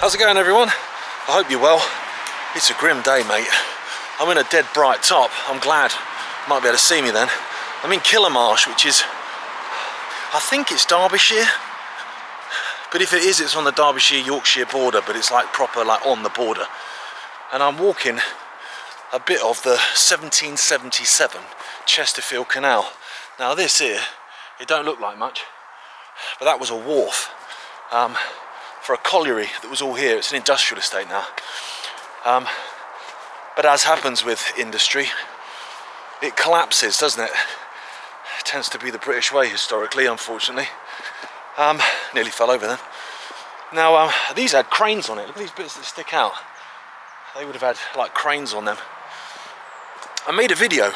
How's it going, everyone? I hope you're well. It's a grim day, mate. I'm in a dead bright top. I'm glad. You might be able to see me then. I'm in Kilmarsh, which is, I think it's Derbyshire. But if it is, it's on the Derbyshire-Yorkshire border, but it's like proper, like on the border. And I'm walking a bit of the 1777 Chesterfield Canal. Now this here, it don't look like much, but that was a wharf for a colliery that was all here. It's an industrial estate now. But as happens with industry, it collapses, doesn't it? It tends to be the British way historically, unfortunately. Nearly fell over then. Now, these had cranes on it. Look at these bits that stick out. They would have had like cranes on them. I made a video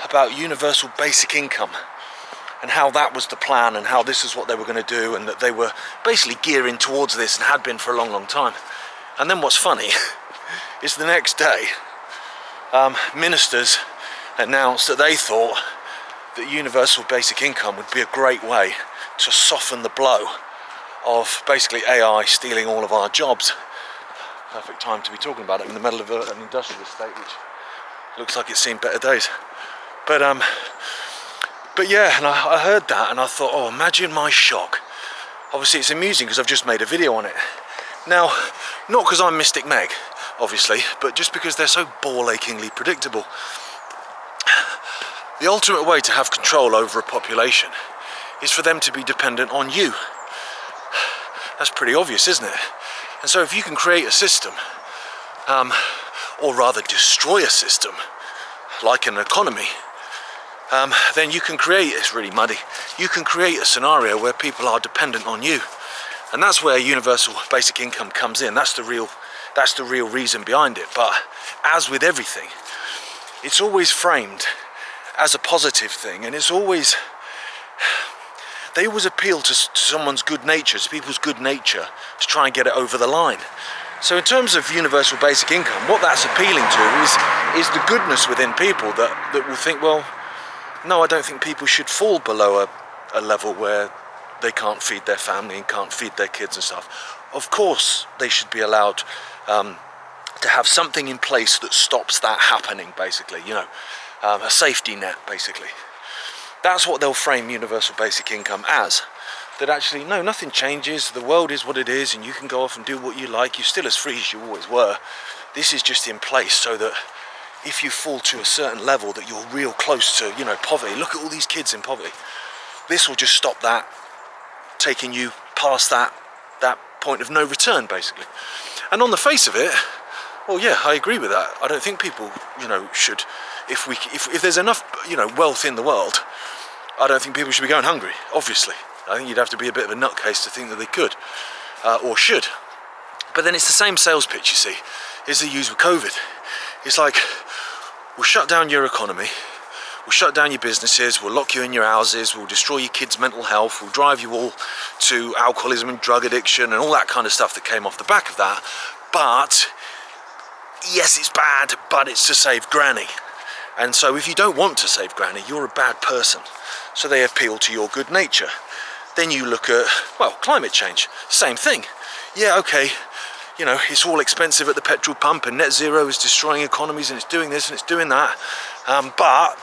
about universal basic income and how that was the plan and how this is what they were going to do, and that they were basically gearing towards this and had been for a long, long time. And then what's funny is the next day, ministers announced that they thought that universal basic income would be a great way to soften the blow of basically AI stealing all of our jobs. Perfect time to be talking about it in the middle of an industrial estate which looks like it's seen better days. But yeah, and I heard that and I thought, oh, imagine my shock. Obviously it's amusing because I've just made a video on it. Now, not because I'm Mystic Meg, obviously, but just because they're so ball-achingly predictable. The ultimate way to have control over a population is for them to be dependent on you. That's pretty obvious, isn't it? And so if you can create a system, or rather destroy a system, like an economy, then you can create, it's really muddy, you can create a scenario where people are dependent on you. And that's where universal basic income comes in. That's the real reason behind it. But as with everything, it's always framed as a positive thing, and it's always, they always appeal to someone's good nature, to people's good nature, to try and get it over the line. So in terms of universal basic income, what that's appealing to is the goodness within people that will think, well, no, I don't think people should fall below a level where they can't feed their family and can't feed their kids and stuff. Of course they should be allowed to have something in place that stops that happening, basically, you know, a safety net, basically. That's what they'll frame universal basic income as. That actually, no, nothing changes, the world is what it is, and you can go off and do what you like, you're still as free as you always were. This is just in place so that if you fall to a certain level that you're real close to, you know, poverty. Look at all these kids in poverty. This will just stop that, taking you past that point of no return, basically. And on the face of it, well, yeah, I agree with that. I don't think people, you know, should, if there's enough, you know, wealth in the world, I don't think people should be going hungry, obviously. I think you'd have to be a bit of a nutcase to think that they could, or should. But then it's the same sales pitch, you see, as they use with COVID. It's like, we'll shut down your economy, we'll shut down your businesses, we'll lock you in your houses, we'll destroy your kids' mental health, we'll drive you all to alcoholism and drug addiction and all that kind of stuff that came off the back of that. But, yes, it's bad, but it's to save granny. And so if you don't want to save granny, you're a bad person. So they appeal to your good nature. Then you look at, well, climate change, same thing. Yeah, okay, you know, it's all expensive at the petrol pump and net zero is destroying economies and it's doing this and it's doing that. But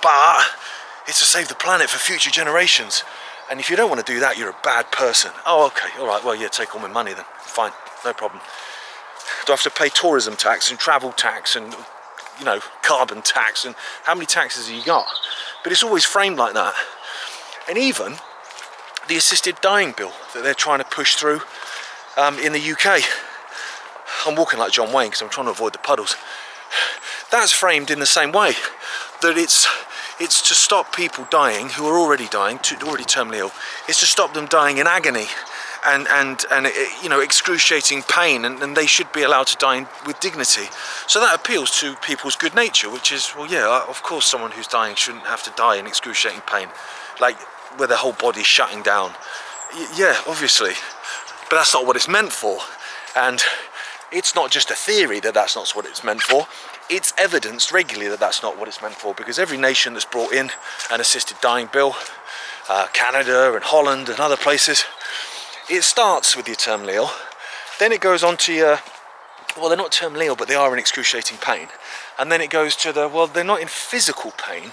it's to save the planet for future generations. And if you don't want to do that, you're a bad person. Oh, okay, all right, well, yeah, take all my money then. Fine, no problem. Do I have to pay tourism tax and travel tax and, you know, carbon tax, and how many taxes have you got? But it's always framed like that. And even the assisted dying bill that they're trying to push through in the UK. I'm walking like John Wayne because I'm trying to avoid the puddles. That's framed in the same way, that it's to stop people dying who are already dying, already terminally ill. It's to stop them dying in agony and you know, excruciating pain, and they should be allowed to die with dignity. So that appeals to people's good nature, which is, well, yeah, of course someone who's dying shouldn't have to die in excruciating pain, like where their whole body's shutting down. Yeah, obviously, but that's not what it's meant for. And it's not just a theory that that's not what it's meant for. It's evidenced regularly that that's not what it's meant for, because every nation that's brought in an assisted dying bill, Canada and Holland and other places, it starts with the terminally ill, Then it goes on to your, well, they're not terminally ill, but they are in excruciating pain. And then it goes to the, well, they're not in physical pain,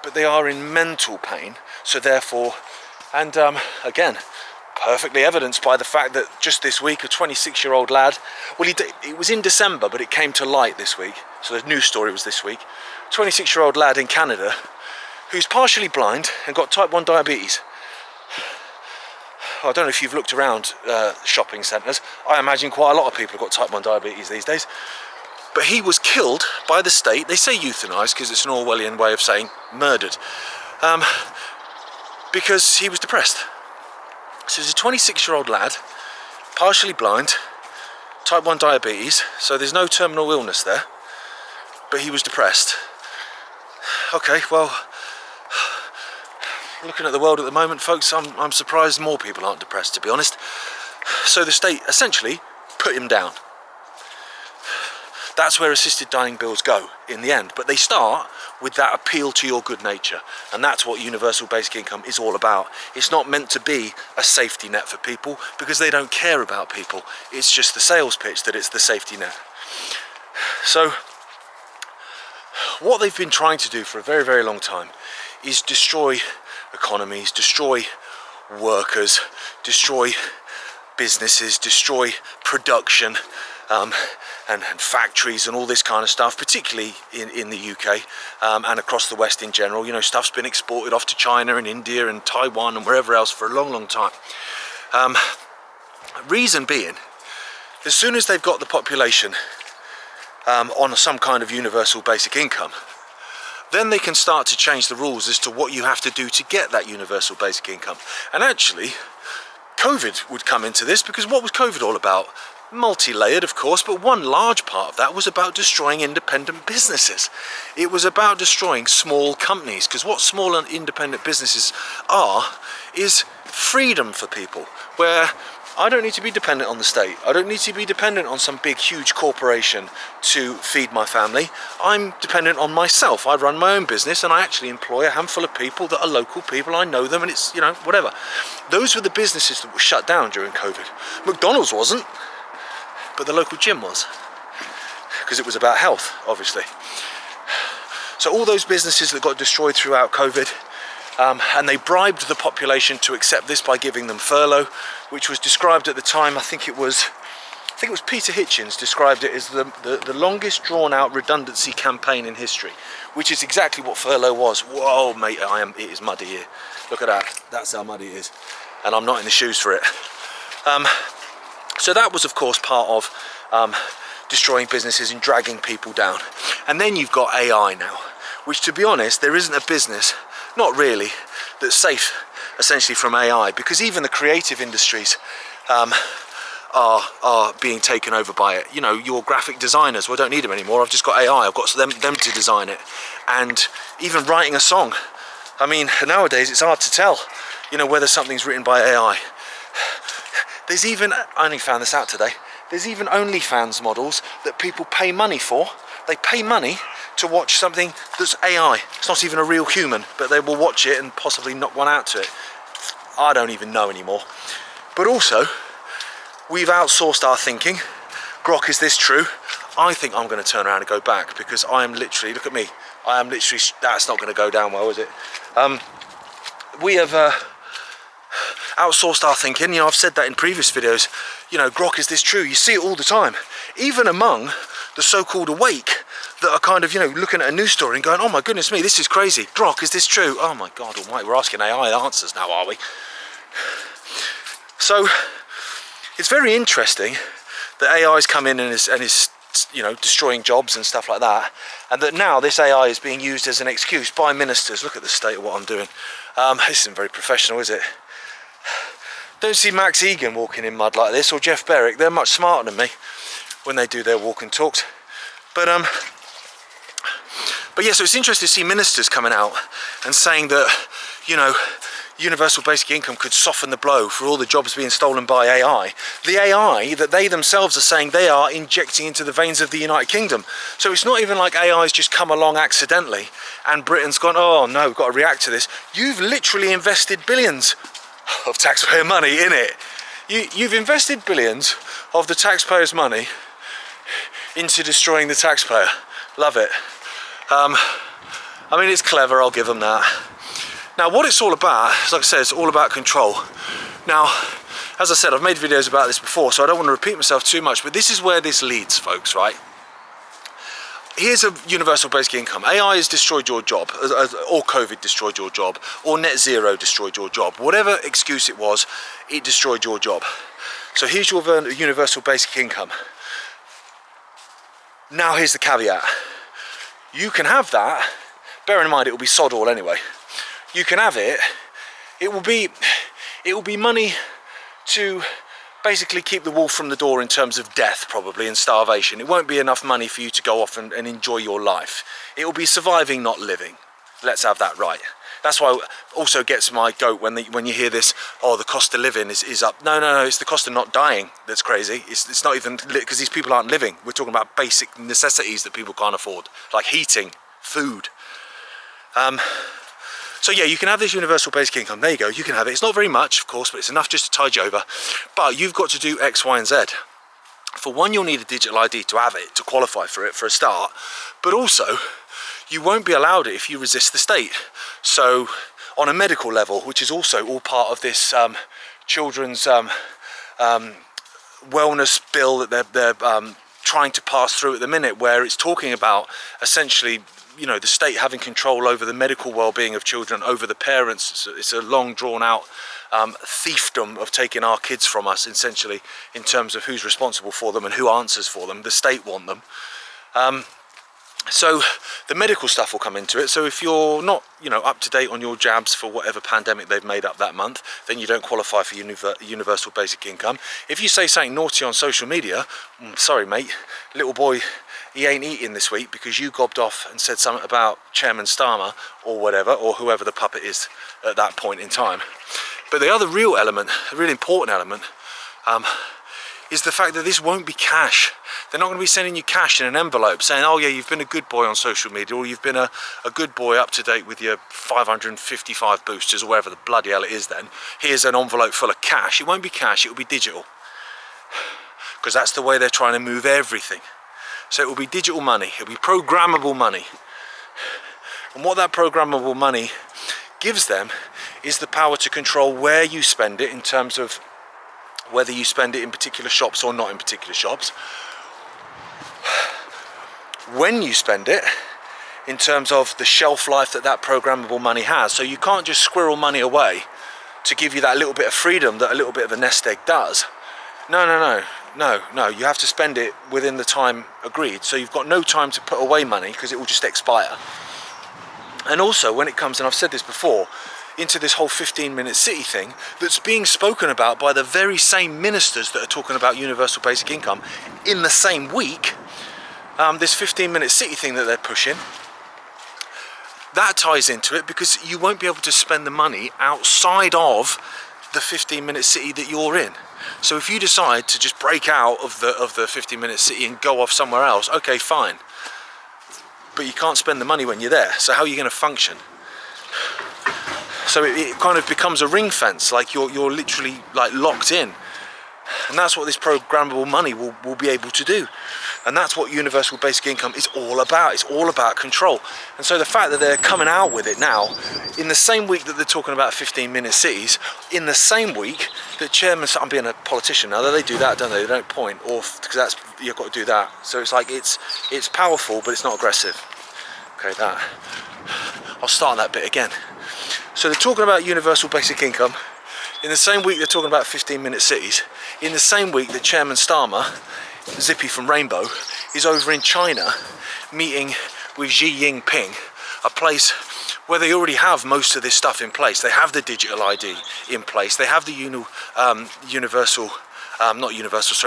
but they are in mental pain. So therefore, and again, perfectly evidenced by the fact that just this week, a 26-year-old lad, well, it was in December, but it came to light this week. So the news story was this week. 26-year-old lad in Canada who's partially blind and got type 1 diabetes. I don't know if you've looked around shopping centres. I imagine quite a lot of people have got type 1 diabetes these days. But he was killed by the state. They say euthanised because it's an Orwellian way of saying murdered. Because he was depressed. So he's a 26-year-old lad, partially blind, type 1 diabetes, so there's no terminal illness there, but he was depressed. Okay, well, looking at the world at the moment, folks, I'm surprised more people aren't depressed, to be honest. So the state essentially put him down. That's where assisted dying bills go in the end, but they start with that appeal to your good nature, and that's what universal basic income is all about. It's not meant to be a safety net for people because they don't care about people. It's just the sales pitch that it's the safety net. So what they've been trying to do for a very, very long time is destroy economies, destroy workers, destroy businesses, destroy production, and factories and all this kind of stuff, particularly in the UK and across the West in general. You know, stuff's been exported off to China and India and Taiwan and wherever else for a long, long time. Reason being, as soon as they've got the population on some kind of universal basic income, then they can start to change the rules as to what you have to do to get that universal basic income. And actually, COVID would come into this, because what was COVID all about? Multi-layered, of course, but one large part of that was about destroying independent businesses. It was about destroying small companies, because what small and independent businesses are is freedom for people, where I don't need to be dependent on the state. I don't need to be dependent on some big, huge corporation to feed my family. I'm dependent on myself. I run my own business and I actually employ a handful of people that are local people. I know them, and it's, you know, whatever. Those were the businesses that were shut down during COVID. McDonald's wasn't, but the local gym was, because it was about health, obviously. So all those businesses that got destroyed throughout COVID, and they bribed the population to accept this by giving them furlough, which was described at the time, I think it was Peter Hitchens described it as the longest drawn out redundancy campaign in history, which is exactly what furlough was. Whoa, mate, it is muddy here. Look at that, that's how muddy it is. And I'm not in the shoes for it. So that was, of course, part of destroying businesses and dragging people down. And then you've got AI now, which, to be honest, there isn't a business, not really, that's safe essentially from AI, because even the creative industries are being taken over by it. You know, your graphic designers, well, I don't need them anymore. I've just got AI. I've got them to design it. And even writing a song. I mean, nowadays it's hard to tell, you know, whether something's written by AI. There's even, I only found this out today, there's even OnlyFans models that people pay money for. They pay money to watch something that's AI. It's not even a real human, but they will watch it and possibly knock one out to it. I don't even know anymore. But also, we've outsourced our thinking. Grok, is this true? I think I'm going to turn around and go back, because I am literally, look at me, I am literally, that's not going to go down well, is it? We have outsourced our thinking. You know, I've said that in previous videos. You know, Grok, is this true? You see it all the time. Even among the so-called awake that are kind of, you know, looking at a news story and going, oh my goodness me, this is crazy. Grok, is this true? Oh my God almighty, we're asking AI answers now, are we? So it's very interesting that AI has come in and is, you know, destroying jobs and stuff like that, and that now this AI is being used as an excuse by ministers. Look at the state of what I'm doing. This isn't very professional, is it? Don't see Max Egan walking in mud like this, or Jeff Berwick. They're much smarter than me when they do their walk and talks. But yeah, so it's interesting to see ministers coming out and saying that, you know, universal basic income could soften the blow for all the jobs being stolen by AI. The AI that they themselves are saying they are injecting into the veins of the United Kingdom. So it's not even like AI's just come along accidentally and Britain's gone, oh no, we've got to react to this. You've literally invested billions of taxpayer money in it. You've invested billions of the taxpayers' money into destroying the taxpayer. Love it. I mean, it's clever, I'll give them that. Now, what it's all about, like I said, it's all about control. Now, as I said, I've made videos about this before, so I don't want to repeat myself too much, but this is where this leads, folks, right? Here's a universal basic income. AI has destroyed your job, or COVID destroyed your job, or net zero destroyed your job. Whatever excuse it was, it destroyed your job. So here's your universal basic income. Now here's the caveat. You can have that, bear in mind it will be sod all anyway. You can have it, it will be money to basically keep the wolf from the door in terms of death, probably, and starvation. It won't be enough money for you to go off and enjoy your life. It will be surviving, not living. Let's have that right. That's why it also gets my goat when you hear this, oh, the cost of living is up. No, it's the cost of not dying that's crazy. It's not even, because these people aren't living. We're talking about basic necessities that people can't afford, like heating, food. So yeah, you can have this universal basic income. There you go, you can have it. It's not very much, of course, but it's enough just to tide you over. But you've got to do X, Y, and Z. For one, you'll need a digital ID to have it, to qualify for it, for a start. But also, you won't be allowed it if you resist the state. So, on a medical level, which is also all part of this children's wellness bill that they're trying to pass through at the minute, where it's talking about essentially, you know, the state having control over the medical well-being of children, over the parents. It's a long drawn out fiefdom of taking our kids from us, essentially, in terms of who's responsible for them and who answers for them. The state want them. So the medical stuff will come into it. So if you're not, you know, up to date on your jabs for whatever pandemic they've made up that month, then you don't qualify for universal basic income. If you say something naughty on social media, sorry mate, little boy, he ain't eating this week because you gobbed off and said something about Chairman Starmer or whatever, or whoever the puppet is at that point in time. But the other real element, a really important element, is the fact that this won't be cash. They're not going to be sending you cash in an envelope saying, oh yeah, you've been a good boy on social media, or you've been a good boy up to date with your 555 boosters, or whatever the bloody hell it is then. Here's an envelope full of cash. It won't be cash, it will be digital. Because that's the way they're trying to move everything. So it will be digital money, it will be programmable money. And what that programmable money gives them is the power to control where you spend it, in terms of whether you spend it in particular shops or not in particular shops. When you spend it, in terms of the shelf life that programmable money has. So you can't just squirrel money away to give you that little bit of freedom that a little bit of a nest egg does. No, you have to spend it within the time agreed. So you've got no time to put away money because it will just expire. And also when it comes, and I've said this before, into this whole 15-minute city thing that's being spoken about by the very same ministers that are talking about universal basic income in the same week, this 15-minute city thing that they're pushing, that ties into it, because you won't be able to spend the money outside of the 15-minute city that you're in. So if you decide to just break out of the 15-minute city and go off somewhere else, okay, fine. But you can't spend the money when you're there. So how are you going to function? So it kind of becomes a ring fence, like you're literally like locked in. And that's what this programmable money will be able to do. And that's what universal basic income is all about. It's all about control. And so the fact that they're coming out with it now, in the same week that they're talking about 15-minute cities, in the same week that chairman, I'm being a politician now, they do that, don't they? They don't point, or because that's, you've got to do that. So it's like, it's powerful, but it's not aggressive. Okay, that. I'll start on that bit again. So they're talking about universal basic income. In the same week they're talking about 15-minute cities. In the same week that Chairman Starmer, Zippy from Rainbow, is over in China meeting with Xi Jinping, a place where they already have most of this stuff in place. They have the digital ID in place. They have the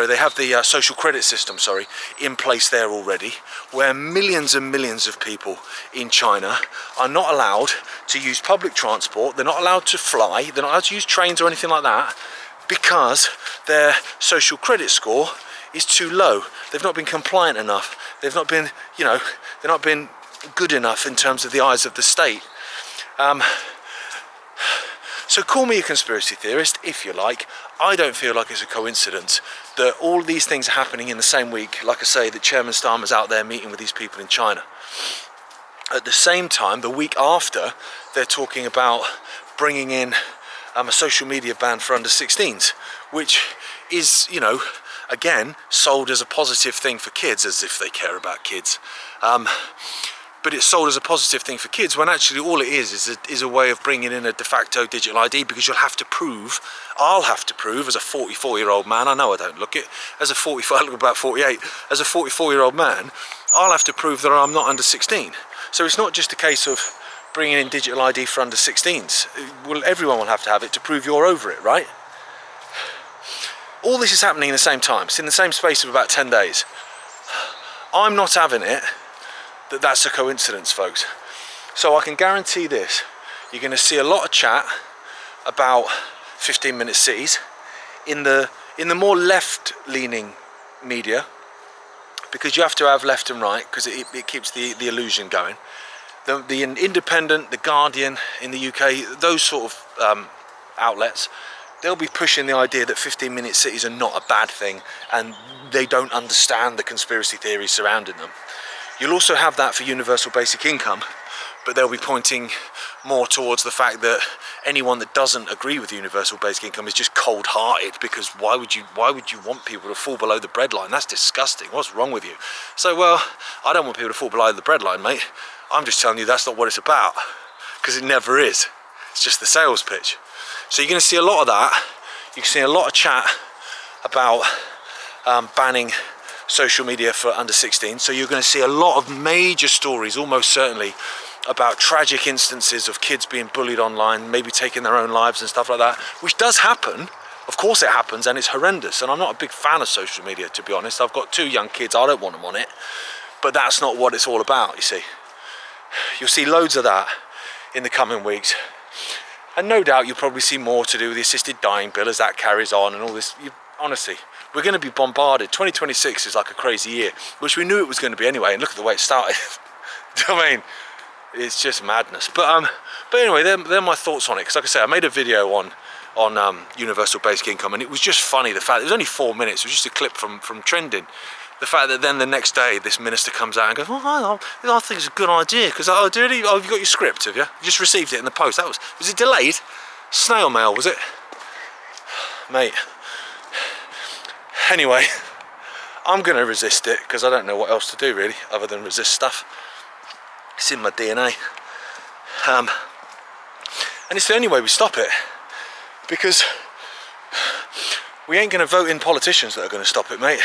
they have the social credit system, in place there already, where millions and millions of people in China are not allowed to use public transport. They're not allowed to fly. They're not allowed to use trains or anything like that, because their social credit score is too low. They've not been compliant enough. They've not been, they're not been good enough in terms of the eyes of the state. So call me a conspiracy theorist if you like. I don't feel like it's a coincidence that all these things are happening in the same week. Like I say, that Chairman Starmer's out there meeting with these people in China. At the same time, the week after, they're talking about bringing in a social media ban for under 16s, which is, you know, again, sold as a positive thing for kids, as if they care about kids. But it's sold as a positive thing for kids when actually all it is a way of bringing in a de facto digital ID, because you'll have to prove, I'll have to prove as a 44-year-old man, I know I don't look it, as a 45, I look about 48, as a 44-year-old man, I'll have to prove that I'm not under 16. So it's not just a case of bringing in digital ID for under 16s. Well, everyone will have to have it to prove you're over it, right? All this is happening in the same time. It's in the same space of about 10 days. I'm not having it that that's a coincidence, folks. So I can guarantee this. You're going to see a lot of chat about 15-minute cities in the more left-leaning media, because you have to have left and right, because it keeps the illusion going. The Independent, the Guardian in the UK, those sort of outlets, they'll be pushing the idea that 15-minute cities are not a bad thing, and they don't understand the conspiracy theories surrounding them. You'll also have that for universal basic income, but they'll be pointing more towards the fact that anyone that doesn't agree with universal basic income is just cold-hearted, because why would you want people to fall below the breadline? That's disgusting. What's wrong with you? So, well, I don't want people to fall below the breadline, mate. I'm just telling you that's not what it's about, because it never is. It's just the sales pitch. So you're going to see a lot of that. You can see a lot of chat about banning social media for under 16. So you're going to see a lot of major stories, almost certainly, about tragic instances of kids being bullied online, maybe taking their own lives and stuff like that, which does happen. Of course it happens, and it's horrendous. And I'm not a big fan of social media, to be honest. I've got 2 young kids. I don't want them on it. But that's not what it's all about, you see. You'll see loads of that in the coming weeks. And no doubt you'll probably see more to do with the assisted dying bill as that carries on and all this. Honestly, we're going to be bombarded. 2026 is like a crazy year, which we knew it was going to be anyway, and look at the way it started. I mean, it's just madness. But anyway, they're my thoughts on it. Because like I say, I made a video on universal basic income, and it was just funny, the fact, it was only 4 minutes, it was just a clip from trending. The fact that then the next day this minister comes out and goes, oh, I think it's a good idea, because have you got your script, have you? You just received it in the post. Was it delayed? Snail mail, was it? Mate. Anyway, I'm going to resist it, because I don't know what else to do really, other than resist stuff. It's in my DNA. And it's the only way we stop it, because we ain't going to vote in politicians that are going to stop it, mate.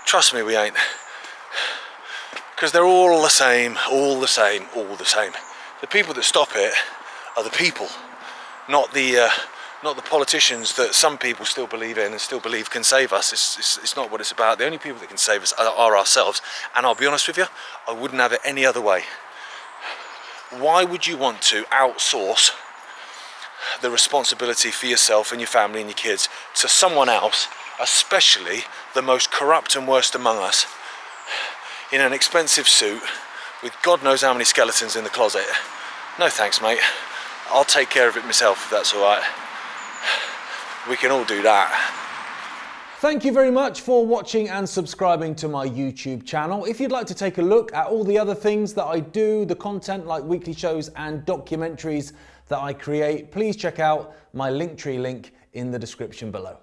Trust me, we ain't. Because they're all the same, all the same, all the same. The people that stop it are the people, not the politicians that some people still believe in and still believe can save us. It's not what it's about. The only people that can save us are ourselves. And I'll be honest with you, I wouldn't have it any other way. Why would you want to outsource the responsibility for yourself and your family and your kids to someone else, especially the most corrupt and worst among us, in an expensive suit with God knows how many skeletons in the closet? No thanks, mate. I'll take care of it myself, if that's all right. We can all do that. Thank you very much for watching and subscribing to my YouTube channel. If you'd like to take a look at all the other things that I do, the content like weekly shows and documentaries that I create, please check out my Linktree link in the description below.